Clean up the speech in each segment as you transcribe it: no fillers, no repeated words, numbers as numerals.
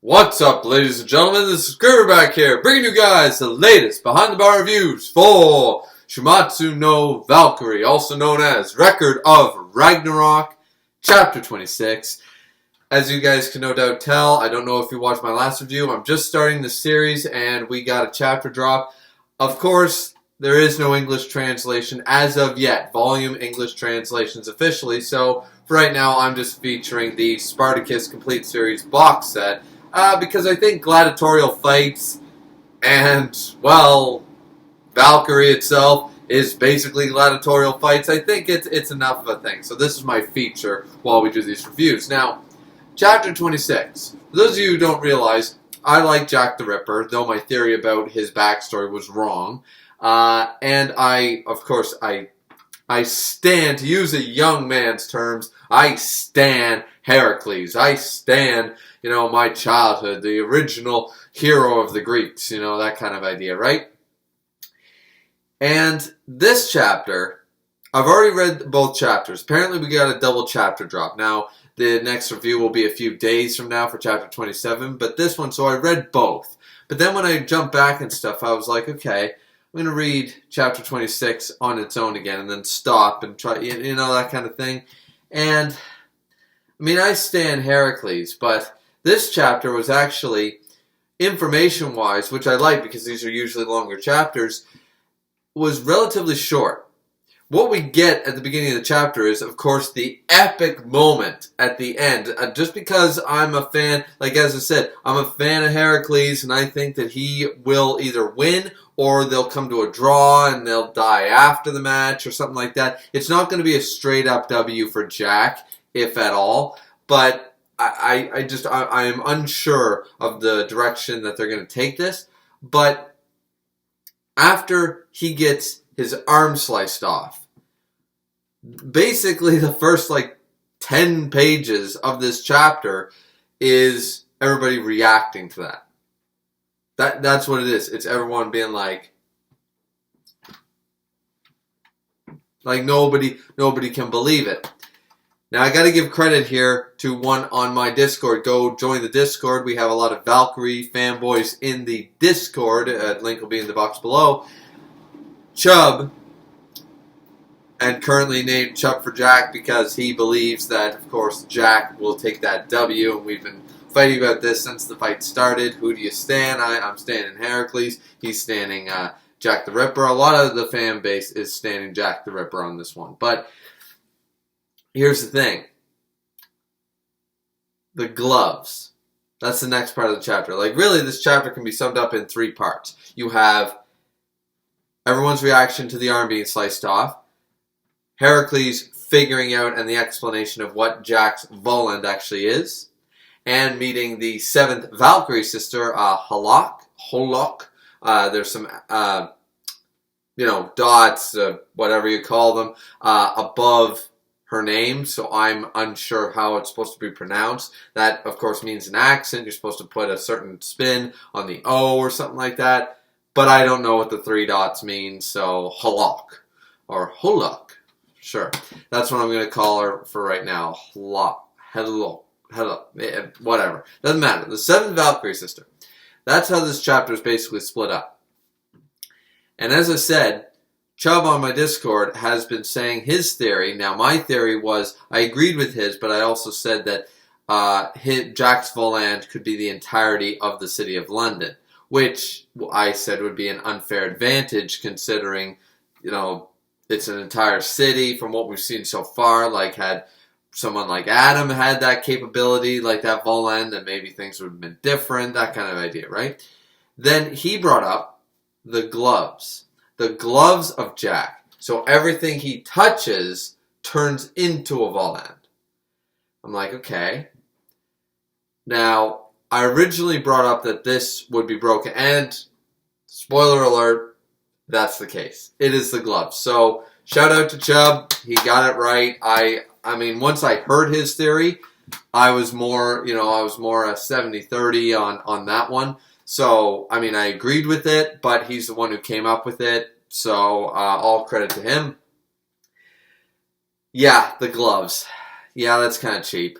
What's up, ladies and gentlemen? This is Griever back here, bringing you guys the latest behind-the-bar reviews for Shuumatsu no Valkyrie, also known as Record of Ragnarok, Chapter 26. As you guys can no doubt tell, I don't know if you watched my last review, I'm just starting the series and we got a chapter drop. Of course, there is no English translation as of yet, volume English translations officially, so for right now I'm just featuring the Spartacus Complete Series box set. Because I think gladiatorial fights and, well, Valkyrie itself is basically gladiatorial fights. I think it's enough of a thing. So this is my feature while we do these reviews. Now, Chapter 26. For those of you who don't realize, I like Jack the Ripper, though my theory about his backstory was wrong. And of course, I stand, to use a young man's terms, I stand Heracles. I stand, my childhood, the original hero of the Greeks, that kind of idea, right? And this chapter, I've already read both chapters. Apparently we got a double chapter drop. Now, the next review will be a few days from now for chapter 27, but this one, so I read both. But then when I jumped back and stuff, I was like, okay, I'm going to read chapter 26 on its own again and then stop and try, that kind of thing. And, I stand Heracles, but this chapter was actually, information-wise, which I like because these are usually longer chapters, was relatively short. What we get at the beginning of the chapter is, of course, the epic moment at the end. Just because I'm a fan, like as I said, I'm a fan of Heracles, and I think that he will either win or they'll come to a draw and they'll die after the match or something like that. It's not going to be a straight-up W for Jack, if at all, but I am unsure of the direction that they're going to take this. But after he gets his arm sliced off, basically the first 10 pages of this chapter is everybody reacting to that. That's what it is. It's everyone being like nobody can believe it. Now I got to give credit here to one on my Discord. Go join the Discord. We have a lot of Valkyrie fanboys in the Discord. Link will be in the box below. Chubb, and currently named Chubb for Jack because he believes that, of course, Jack will take that W. And we've been fighting about this since the fight started. Who do you stand? I'm standing Heracles. He's standing Jack the Ripper. A lot of the fan base is standing Jack the Ripper on this one. But here's the thing. The gloves. That's the next part of the chapter. Really, this chapter can be summed up in 3 parts. You have everyone's reaction to the arm being sliced off, Heracles figuring out and the explanation of what Jack's Voland actually is, and meeting the 7th Valkyrie sister, Holok. There's some, dots, whatever you call them, above her name, so I'm unsure how it's supposed to be pronounced. That, of course, means an accent. You're supposed to put a certain spin on the O or something like that, but I don't know what the 3 dots mean, so Holok, or Holok. Sure. That's what I'm going to call her for right now. Hello. Whatever. Doesn't matter. The 7th Valkyrie sister. That's how this chapter is basically split up. And as I said, Chubb on my Discord has been saying his theory. Now, my theory was, I agreed with his, but I also said that Jack's Voland could be the entirety of the city of London, which I said would be an unfair advantage considering, it's an entire city from what we've seen so far. Had someone like Adam had that capability, like that Voland, then maybe things would have been different, that kind of idea, right? Then he brought up the gloves. The gloves of Jack. So everything he touches turns into a Voland. I'm like, okay. Now, I originally brought up that this would be broken, and spoiler alert, that's the case. It is the gloves. So, shout out to Chubb. He got it right. Once I heard his theory, I was more a 70-30 on that one. So, I agreed with it, but he's the one who came up with it. So, all credit to him. Yeah, the gloves. Yeah, that's kind of cheap.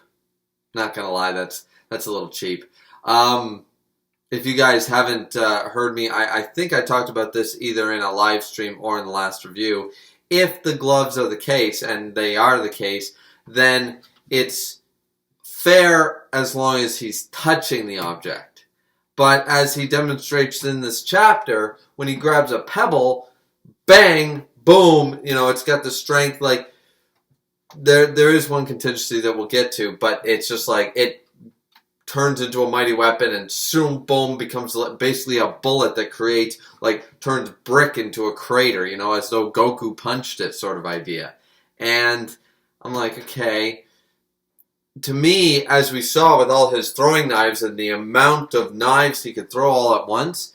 Not gonna lie, that's a little cheap. If you guys haven't heard me, I think I talked about this either in a live stream or in the last review. If the gloves are the case, and they are the case, then it's fair as long as he's touching the object. But as he demonstrates in this chapter, when he grabs a pebble, bang, boom, it's got the strength. Like, there is one contingency that we'll get to, but it's just like it turns into a mighty weapon, and soon, boom, becomes basically a bullet that creates, turns brick into a crater, as though Goku punched it sort of idea. And I'm like, okay. To me, as we saw with all his throwing knives and the amount of knives he could throw all at once,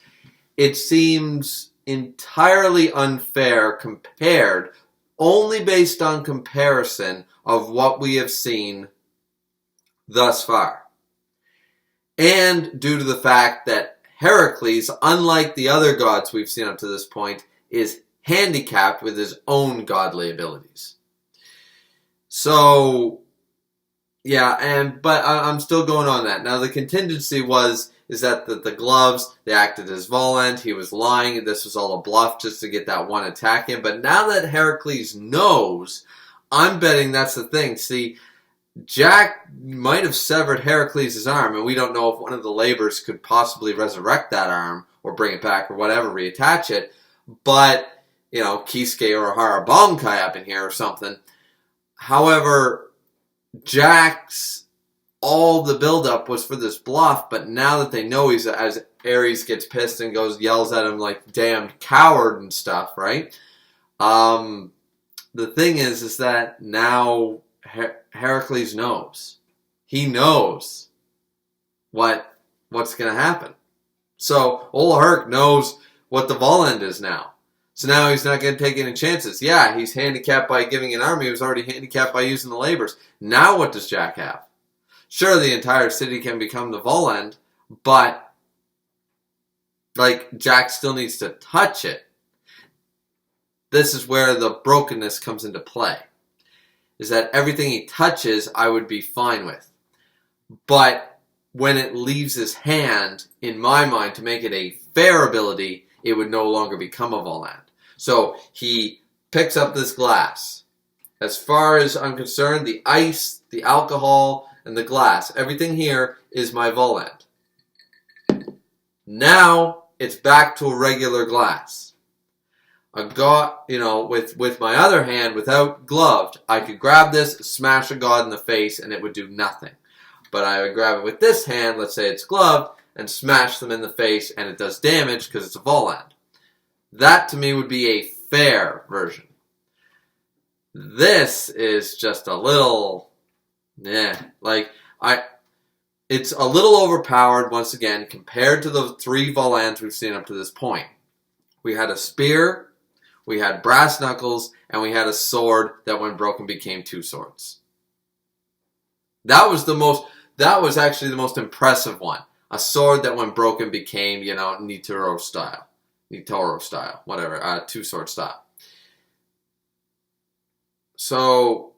it seems entirely unfair compared, only based on comparison of what we have seen thus far. And due to the fact that Heracles, unlike the other gods we've seen up to this point, is handicapped with his own godly abilities. So, yeah, but I'm still going on that. Now, the contingency is that the gloves, they acted as Voland. He was lying. This was all a bluff just to get that one attack in. But now that Heracles knows, I'm betting that's the thing. See, Jack might have severed Heracles' arm, and we don't know if one of the labors could possibly resurrect that arm or bring it back or whatever, reattach it. But, Kisuke or Harabonkai up in here or something. However, Jack's, all the buildup was for this bluff, but now that they know as Ares gets pissed and yells at him like, damned coward and stuff, right? The thing is that now Heracles knows. He knows what's going to happen. So, old Herc knows what the Voland is now. So now he's not going to take any chances. Yeah, he's handicapped by giving an army. He was already handicapped by using the labors. Now what does Jack have? Sure, the entire city can become the Voland, but, Jack still needs to touch it. This is where the brokenness comes into play. Is that everything he touches, I would be fine with. But when it leaves his hand, in my mind, to make it a fair ability, it would no longer become a Voland. So he picks up this glass. As far as I'm concerned, the ice, the alcohol, and the glass, everything here is my Voland. Now it's back to a regular glass. I got, with my other hand, without gloved, I could grab this, smash a god in the face, and it would do nothing. But I would grab it with this hand, let's say it's gloved, and smash them in the face, and it does damage because it's a Voland. That, to me, would be a fair version. This is just a little, it's a little overpowered, once again, compared to the 3 Volands we've seen up to this point. We had a spear, we had brass knuckles, and we had a sword that when broken became 2 swords. That was actually the most impressive one. A sword that when broken became, Nitoro style, whatever, 2 sword style. So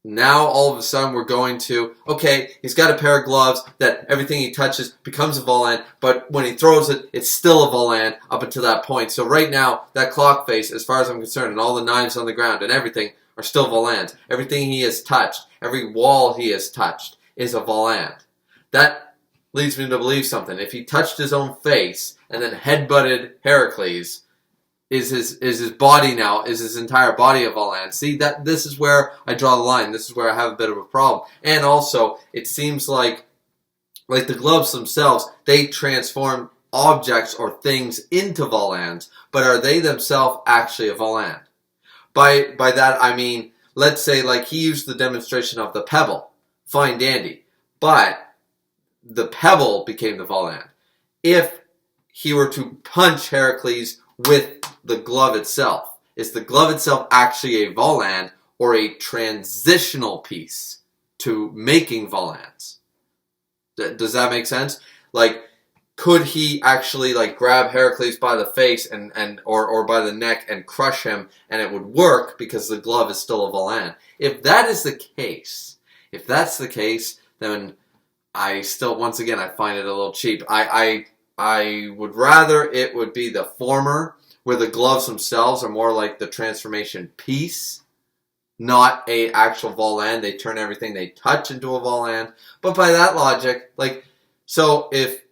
now all of a sudden we're going to, okay, he's got a pair of gloves that everything he touches becomes a Voland, but when he throws it, it's still a Voland up until that point. So right now, that clock face, as far as I'm concerned, and all the knives on the ground and everything are still Volands. Everything he has touched, every wall he has touched is a Voland. That leads me to believe something. If he touched his own face and then headbutted Heracles, is his body now, is his entire body a Voland? See, this is where I draw the line. This is where I have a bit of a problem. And also, it seems like the gloves themselves, they transform objects or things into Volands, but are they themselves actually a Voland? By that, I mean, let's say, he used the demonstration of the pebble. Fine dandy. But the pebble became the Voland. If he were to punch Heracles with the glove itself, is the glove itself actually a Voland or a transitional piece to making Volands? Does that make sense? Could he actually grab Heracles by the face or by the neck and crush him, and it would work because the glove is still a Voland? If that is the case, then I still, once again, I find it a little cheap. I would rather it would be the former, where the gloves themselves are more like the transformation piece, not a actual Voland. They turn everything they touch into a Voland. But by that logic, like, so if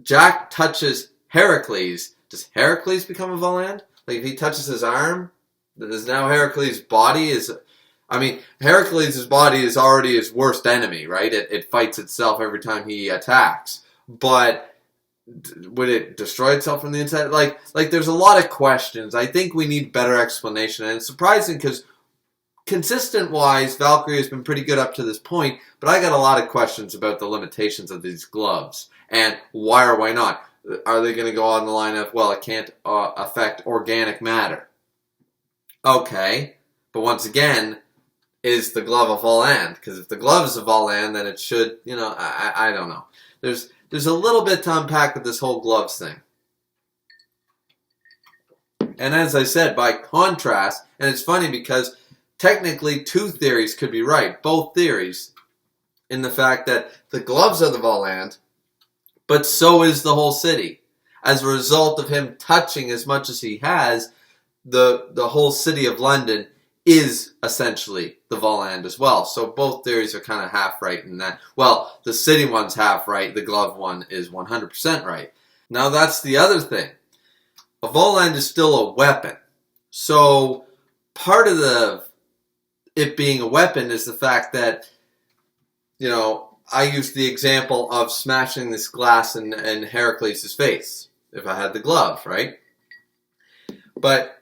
Jack touches Heracles, does Heracles become a Voland? Like, if he touches his arm, does now Heracles' body is... I mean, Heracles' body is already his worst enemy, right? It fights itself every time he attacks. But would it destroy itself from the inside? Like there's a lot of questions. I think we need better explanation. And it's surprising because consistent-wise, Valkyrie has been pretty good up to this point, but I got a lot of questions about the limitations of these gloves. And why or why not? Are they going to go on the line of, well, it can't affect organic matter? Okay. But once again, is the glove a Voland? Because if the glove is a Voland, then it should, I don't know. There's a little bit to unpack with this whole gloves thing. And as I said, by contrast, and it's funny because technically two theories could be right. Both theories, in the fact that the gloves are the Voland, but so is the whole city. As a result of him touching as much as he has, the whole city of London is essentially the Voland as well. So both theories are kind of half right in that. Well, the city one's half right, the glove one is 100% right. Now that's the other thing. A Voland is still a weapon. So part of it being a weapon is the fact that, I used the example of smashing this glass in Heracles' face, if I had the glove, right? But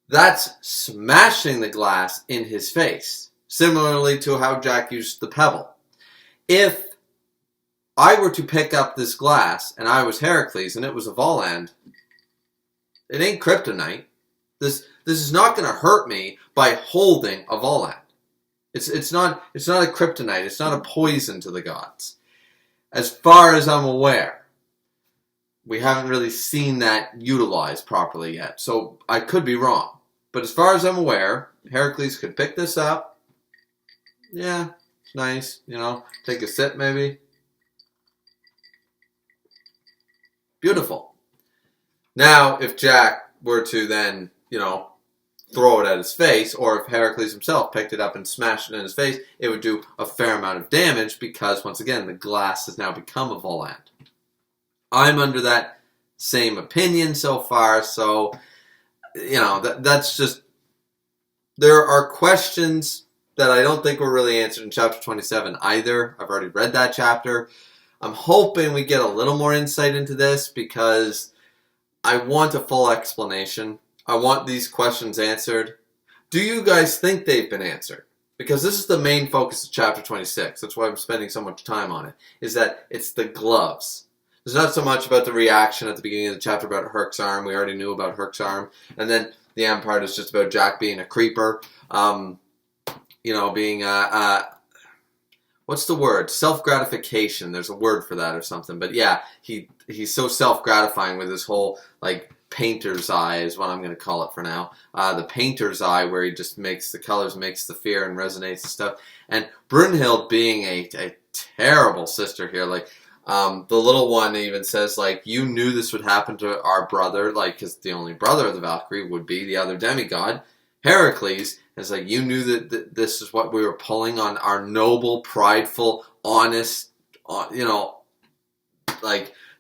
that's smashing the glass in his face, similarly to how Jack used the pebble. If I were to pick up this glass and I was Heracles and it was a Voland, it ain't kryptonite. This is not going to hurt me by holding a Voland. It's not a kryptonite. It's not a poison to the gods. As far as I'm aware, we haven't really seen that utilized properly yet. So I could be wrong. But as far as I'm aware, Heracles could pick this up. Yeah, it's nice. Take a sip maybe. Beautiful. Now, if Jack were to then, throw it at his face, or if Heracles himself picked it up and smashed it in his face, it would do a fair amount of damage because, once again, the glass has now become a Voland. I'm under that same opinion so far, so, that's just... There are questions that I don't think were really answered in chapter 27 either. I've already read that chapter. I'm hoping we get a little more insight into this because I want a full explanation. I want these questions answered. Do you guys think they've been answered? Because this is the main focus of chapter 26. That's why I'm spending so much time on it. Is that it's the gloves. There's not so much about the reaction at the beginning of the chapter about Herc's arm. We already knew about Herc's arm. And then the end part is just about Jack being a creeper. Being what's the word? Self-gratification. There's a word for that or something. But yeah, he's so self-gratifying with his whole, painter's eye is what I'm going to call it for now. The painter's eye, where he just makes the colors, makes the fear, and resonates and stuff. And Brunhild being a terrible sister here. The little one even says, you knew this would happen to our brother, because the only brother of the Valkyrie would be the other demigod, Heracles. It's you knew that this is what we were pulling on our noble, prideful, honest,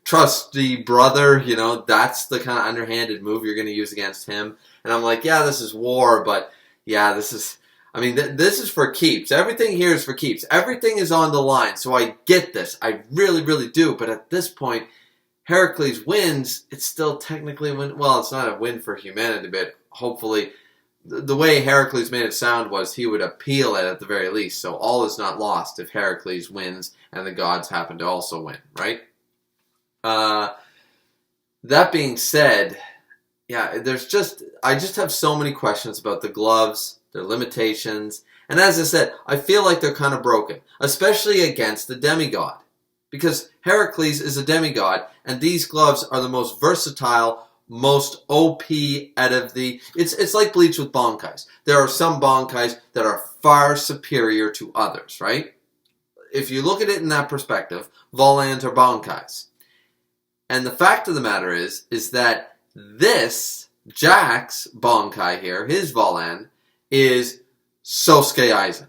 trusty brother, that's the kind of underhanded move you're going to use against him. And I'm yeah, this is war, but yeah, this is for keeps. Everything here is for keeps. Everything is on the line, so I get this. I really, really do. But at this point, Heracles wins. It's still technically a win. Well, it's not a win for humanity, but hopefully... The way Heracles made it sound was he would appeal it at the very least. So all is not lost if Heracles wins and the gods happen to also win, right? That being said, yeah, I just have so many questions about the gloves, their limitations, and as I said, I feel like they're kind of broken, especially against the demigod. Because Heracles is a demigod, and these gloves are the most versatile, most OP out of the... It's like Bleach with Bankais. There are some Bankais that are far superior to others, right? if you look at it in that perspective, Volans are Bankais. And the fact of the matter is that this, Jack's Bankai here, his Volan, is Sosuke Aizen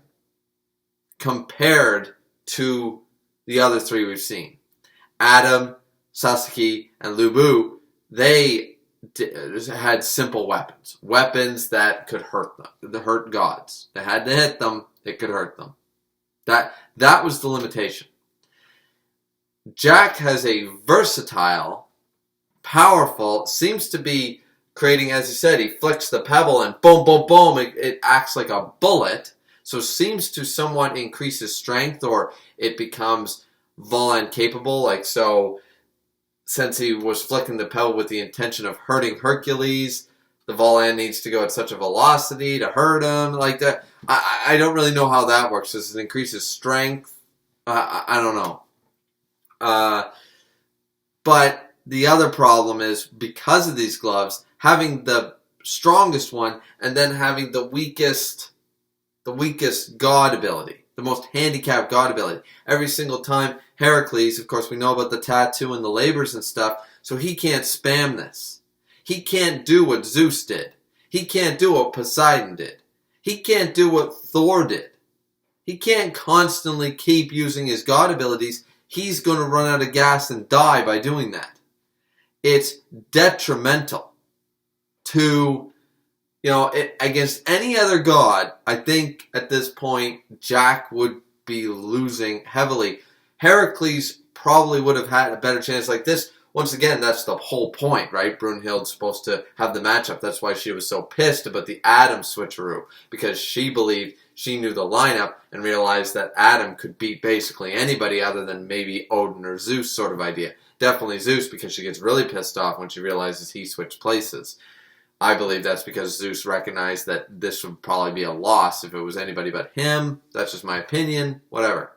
compared to the other three we've seen. Adam, Sasuke, and Lu Bu, they had simple weapons. Weapons that could hurt them. That hurt gods. They had to hit them. It could hurt them. That was the limitation. Jack has a versatile, powerful, seems to be creating, as you said, he flicks the pebble and boom, boom, boom, it acts like a bullet. So seems to somewhat increase his strength, or it becomes Volan capable. Like, so since he was flicking the pebble with the intention of hurting Hercules, the Volan needs to go at such a velocity to hurt him. Like that. I don't really know how that works. Does it increase his strength? I don't know. But the other problem is, because of these gloves, having the strongest one and then having the weakest god ability, the most handicapped god ability. Every single time, Heracles, of course we know about the tattoo and the labors and stuff, so he can't spam this. He can't do what Zeus did. He can't do what Poseidon did. He can't do what Thor did. He can't constantly keep using his god abilities. He's going to run out of gas and die by doing that. It's detrimental to, against any other god. I think at this point, Jack would be losing heavily. Heracles probably would have had a better chance like this. Once again, that's the whole point, right? Brunhild's supposed to have the matchup. That's why she was so pissed about the Adam switcheroo, because she believed she knew the lineup and realized that Adam could beat basically anybody other than maybe Odin or Zeus sort of idea. Definitely Zeus, because she gets really pissed off when she realizes he switched places. I believe that's because Zeus recognized that this would probably be a loss if it was anybody but him. That's just my opinion. Whatever.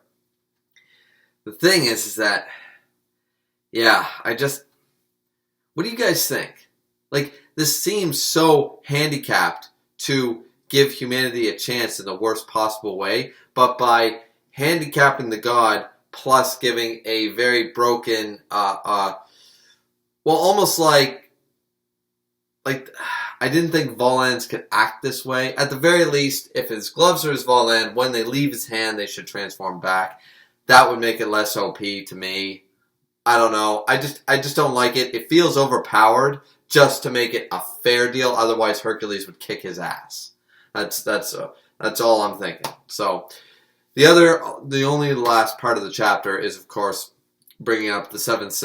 The thing is that, what do you guys think? Like, this seems so handicapped to give humanity a chance in the worst possible way, but by handicapping the god plus giving a very broken, almost like I didn't think Volans could act this way. At the very least, if his gloves are his Volan, when they leave his hand, they should transform back. That would make it less OP to me. I don't know. I just don't like it. It feels overpowered just to make it a fair deal. Otherwise, Hercules would kick his ass. That's all I'm thinking. So, the only last part of the chapter is, of course, bringing up the seventh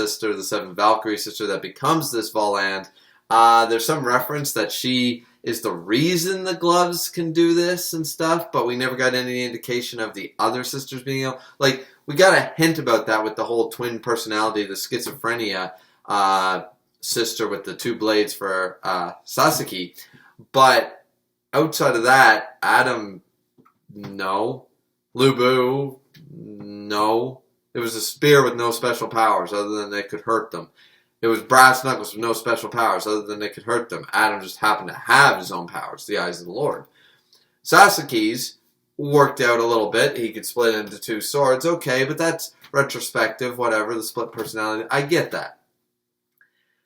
Valkyrie sister that becomes this Voland. There's some reference that she is the reason the gloves can do this and stuff, but we never got any indication of the other sisters being able. Like, we got a hint about that with the whole twin personality, the schizophrenia sister with the two blades for Sasuke. But outside of that, Adam, no. Lu Bu, no. It was a spear with no special powers other than they could hurt them. It was brass knuckles with no special powers other than they could hurt them. Adam just happened to have his own powers, the eyes of the Lord. Sasuke's worked out a little bit. He could split into two swords. Okay, but that's retrospective, whatever, the split personality. I get that.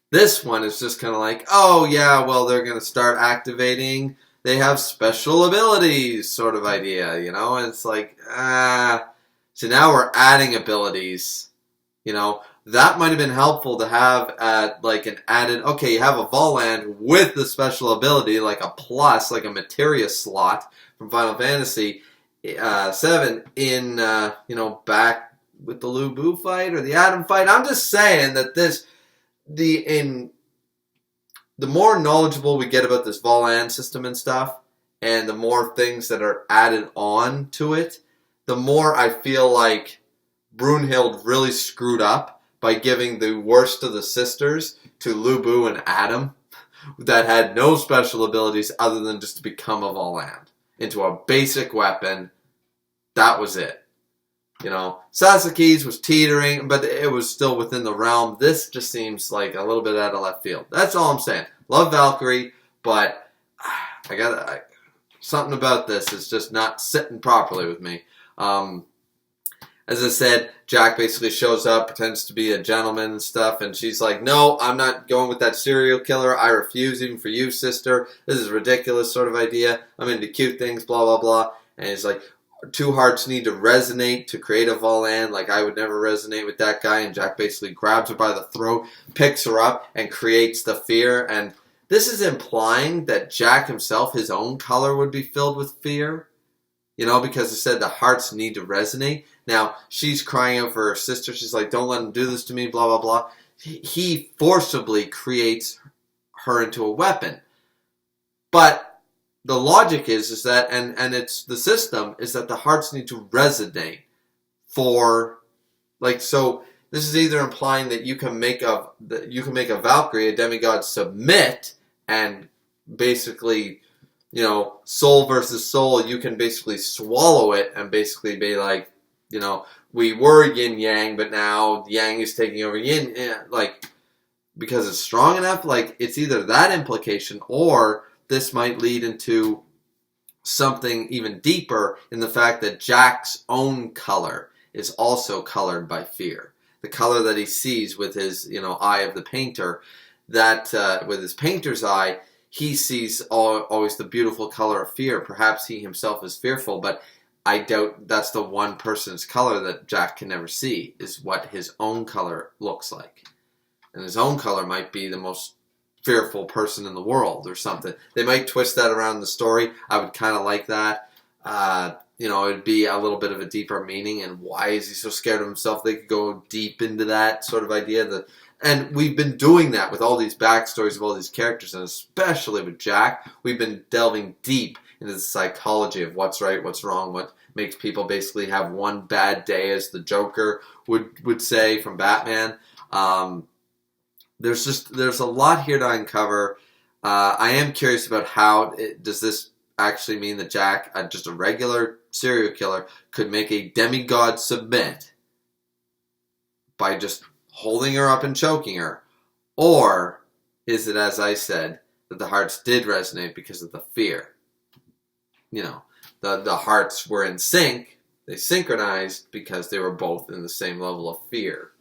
This one is just kind of like, oh yeah, well, they're going to start activating. They have special abilities sort of idea, and it's like, so now we're adding abilities, That might have been helpful to have at like an added, okay, you have a Voland with the special ability, like a plus, like a materia slot from Final Fantasy 7 in, back with the Lu Bu fight or the Adam fight. I'm just saying that the more knowledgeable we get about this Voland system and stuff, and the more things that are added on to it, the more I feel like Brunhild really screwed up by giving the worst of the sisters to Lu Bu and Adam that had no special abilities other than just to become a Voland into a basic weapon. That was it. Sasuke's was teetering, but it was still within the realm. This just seems like a little bit out of left field. That's all I'm saying. Love Valkyrie, but something about this is just not sitting properly with me. As I said, Jack basically shows up, pretends to be a gentleman and stuff, and she's like, no, I'm not going with that serial killer. I refuse, even for you, sister. This is a ridiculous sort of idea. I'm into cute things, blah, blah, blah. And he's like, two hearts need to resonate to create a Volan. Like, I would never resonate with that guy. And Jack basically grabs her by the throat, picks her up, and creates the fear. And this is implying that Jack himself, his own color, would be filled with fear. You know, because it said the hearts need to resonate. Now, she's crying out for her sister. She's like, don't let him do this to me, blah, blah, blah. He forcibly creates her into a weapon. But the logic is that, and it's the system, is that the hearts need to resonate for, like, so this is either implying that you can make a Valkyrie, a demigod, submit and basically, you know, soul versus soul, you can basically swallow it and basically be like, you know, we were yin-yang, but now yang is taking over yin, like, because it's strong enough. Like, it's either that implication, or this might lead into something even deeper in the fact that Jack's own color is also colored by fear. The color that he sees with his, you know, eye of the painter, that with his painter's eye, he sees always the beautiful color of fear. Perhaps he himself is fearful, but I doubt that's the one person's color that Jack can never see, is what his own color looks like. And his own color might be the most fearful person in the world or something. They might twist that around the story. I would kind of like that. You know, it would be a little bit of a deeper meaning, and why is he so scared of himself? They could go deep into that sort of idea. And we've been doing that with all these backstories of all these characters, and especially with Jack. We've been delving deep into the psychology of what's right, what's wrong, what makes people basically have one bad day, as the Joker would say from Batman. There's a lot here to uncover. I am curious about how does this actually mean that Jack, just a regular serial killer, could make a demigod submit by just holding her up and choking her? Or is it, as I said, that the hearts did resonate because of the fear? You know, the hearts were in sync. They synchronized because they were both in the same level of fear.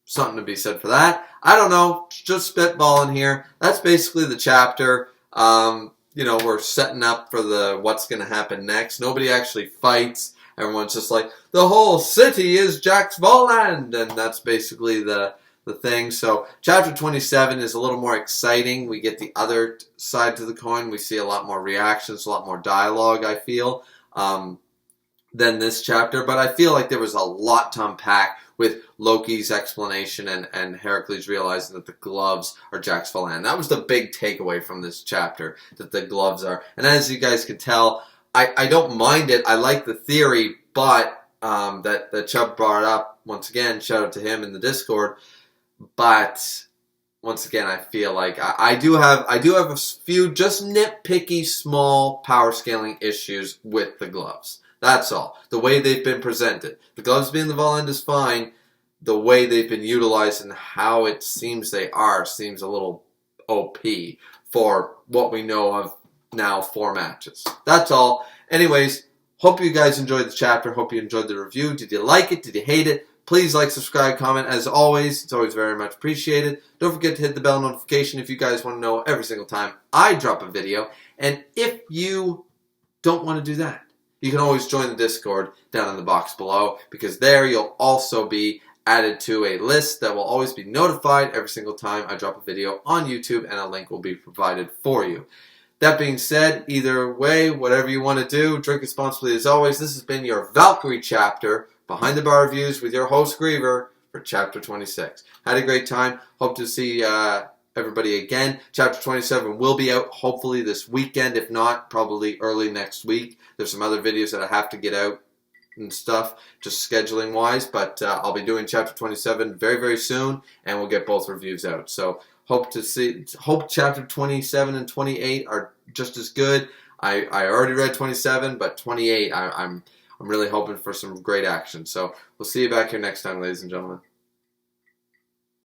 Something to be said for that. I don't know. Just spitballing here. That's basically the chapter. You know, we're setting up for the what's going to happen next. Nobody actually fights. Everyone's just like, the whole city is Jack's Voland, and that's basically the thing. So chapter 27 is a little more exciting. We get the other side to the coin. We see a lot more reactions, a lot more dialogue, I feel, than this chapter. But I feel like there was a lot to unpack with Loki's explanation and Heracles realizing that the gloves are Jack's Voland. That was the big takeaway from this chapter, that the gloves are. And as you guys can tell, I don't mind it. I like the theory, but that Chubb brought up, once again, shout out to him in the Discord. But once again, I feel like I do have a few just nitpicky small power scaling issues with the gloves. That's all. The way they've been presented. The gloves being the Voland is fine. The way they've been utilized and how it seems they are seems a little OP for what we know of now 4 matches. That's all. Anyways, hope you guys enjoyed the chapter. Hope you enjoyed the review. Did you like it? Did you hate it? Please like, subscribe, comment. As always, it's always very much appreciated. Don't forget to hit the bell notification if you guys want to know every single time I drop a video. And if you don't want to do that, you can always join the Discord down in the box below, because there you'll also be added to a list that will always be notified every single time I drop a video on YouTube, and a link will be provided for you. That being said, either way, whatever you want to do, drink responsibly as always. This has been your Valkyrie chapter, Behind the Bar Reviews, with your host Griever for chapter 26. Had a great time. Hope to see everybody again. Chapter 27 will be out hopefully this weekend. If not, probably early next week. There's some other videos that I have to get out and stuff, just scheduling wise, but I'll be doing chapter 27 very, very soon, and we'll get both reviews out. So hope chapter 27 and 28 are just as good. I already read 27, but 28 I'm really hoping for some great action. So we'll see you back here next time, ladies and gentlemen.